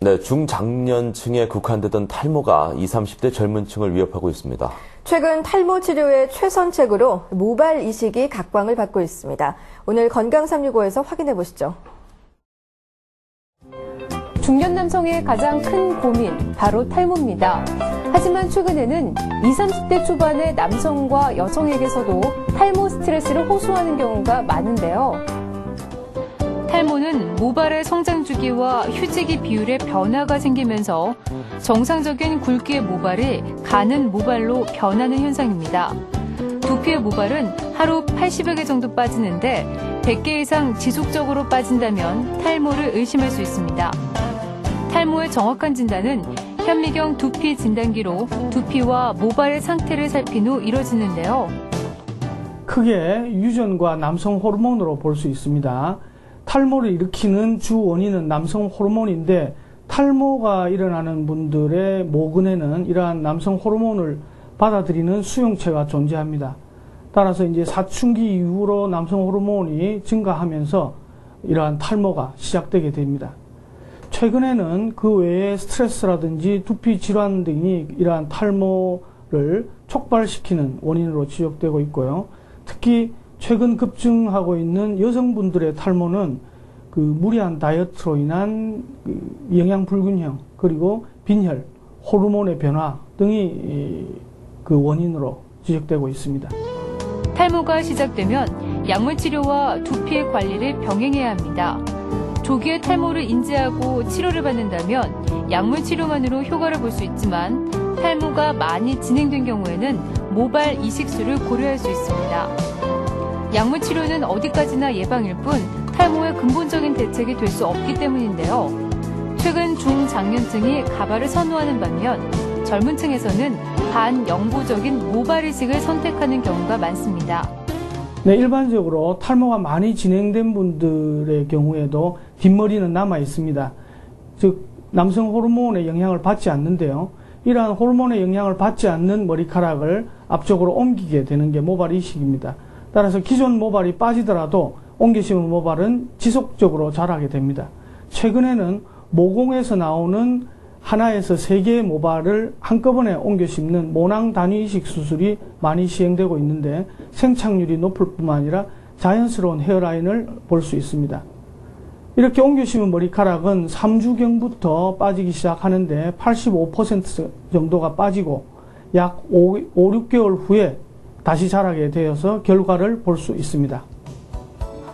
네, 중장년층에 국한되던 탈모가 20, 30대 젊은 층을 위협하고 있습니다. 최근 탈모 치료의 최선책으로 모발 이식이 각광을 받고 있습니다. 오늘 건강365에서 확인해 보시죠. 중년 남성의 가장 큰 고민, 바로 탈모입니다. 하지만 최근에는 20, 30대 초반의 남성과 여성에게서도 탈모 스트레스를 호소하는 경우가 많은데요. 탈모는 모발의 성장 주기와 휴지기 비율에 변화가 생기면서 정상적인 굵기의 모발이 가는 모발로 변하는 현상입니다. 두피의 모발은 하루 80여 개 정도 빠지는데 100개 이상 지속적으로 빠진다면 탈모를 의심할 수 있습니다. 탈모의 정확한 진단은 현미경 두피 진단기로 두피와 모발의 상태를 살핀 후 이뤄지는데요. 크게 유전과 남성 호르몬으로 볼 수 있습니다. 탈모를 일으키는 주 원인은 남성 호르몬인데 탈모가 일어나는 분들의 모근에는 이러한 남성 호르몬을 받아들이는 수용체가 존재합니다. 따라서 이제 사춘기 이후로 남성 호르몬이 증가하면서 이러한 탈모가 시작되게 됩니다. 최근에는 그 외에 스트레스라든지 두피 질환 등이 이러한 탈모를 촉발시키는 원인으로 지적되고 있고요. 특히 최근 급증하고 있는 여성분들의 탈모는 그 무리한 다이어트로 인한 영양 불균형 그리고 빈혈, 호르몬의 변화 등이 그 원인으로 지적되고 있습니다. 탈모가 시작되면 약물 치료와 두피의 관리를 병행해야 합니다. 조기에 탈모를 인지하고 치료를 받는다면 약물 치료만으로 효과를 볼 수 있지만 탈모가 많이 진행된 경우에는 모발 이식술을 고려할 수 있습니다. 약물 치료는 어디까지나 예방일 뿐 탈모의 근본적인 대책이 될 수 없기 때문인데요. 최근 중장년층이 가발을 선호하는 반면 젊은 층에서는 반영구적인 모발 이식을 선택하는 경우가 많습니다. 네, 일반적으로 탈모가 많이 진행된 분들의 경우에도 뒷머리는 남아 있습니다. 즉 남성 호르몬의 영향을 받지 않는데요. 이러한 호르몬의 영향을 받지 않는 머리카락을 앞쪽으로 옮기게 되는 게 모발 이식입니다. 따라서 기존 모발이 빠지더라도 옮겨 심은 모발은 지속적으로 자라게 됩니다. 최근에는 모공에서 나오는 하나에서 3개의 모발을 한꺼번에 옮겨 심는 모낭 단위 이식 수술이 많이 시행되고 있는데 생착률이 높을 뿐만 아니라 자연스러운 헤어라인을 볼 수 있습니다. 이렇게 옮겨 심은 머리카락은 3주경부터 빠지기 시작하는데 85% 정도가 빠지고 약 5, 6개월 후에 다시 자라게 되어서 결과를 볼 수 있습니다.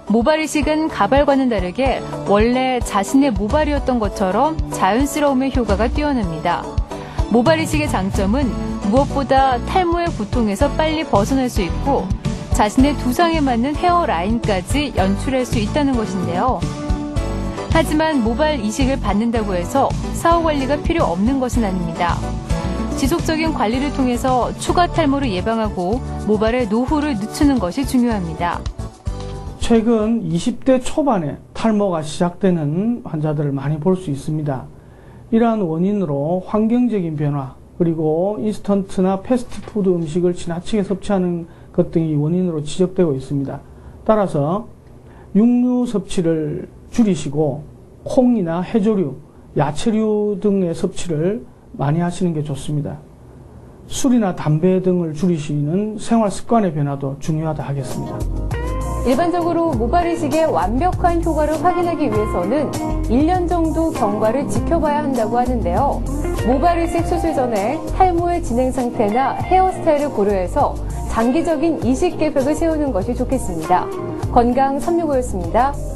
모발 이식은 가발과는 다르게 원래 자신의 모발이었던 것처럼 자연스러움의 효과가 뛰어납니다. 모발 이식의 장점은 무엇보다 탈모의 고통에서 빨리 벗어날 수 있고 자신의 두상에 맞는 헤어라인까지 연출할 수 있다는 것인데요. 하지만 모발 이식을 받는다고 해서 사후 관리가 필요 없는 것은 아닙니다. 지속적인 관리를 통해서 추가 탈모를 예방하고 모발의 노후를 늦추는 것이 중요합니다. 최근 20대 초반에 탈모가 시작되는 환자들을 많이 볼 수 있습니다. 이러한 원인으로 환경적인 변화 그리고 인스턴트나 패스트푸드 음식을 지나치게 섭취하는 것 등이 원인으로 지적되고 있습니다. 따라서 육류 섭취를 줄이시고 콩이나 해조류, 야채류 등의 섭취를 많이 하시는 게 좋습니다. 술이나 담배 등을 줄이시는 생활 습관의 변화도 중요하다 하겠습니다. 일반적으로 모발 이식의 완벽한 효과를 확인하기 위해서는 1년 정도 경과를 지켜봐야 한다고 하는데요. 모발 이식 수술 전에 탈모의 진행 상태나 헤어스타일을 고려해서 장기적인 이식 계획을 세우는 것이 좋겠습니다. 건강365였습니다.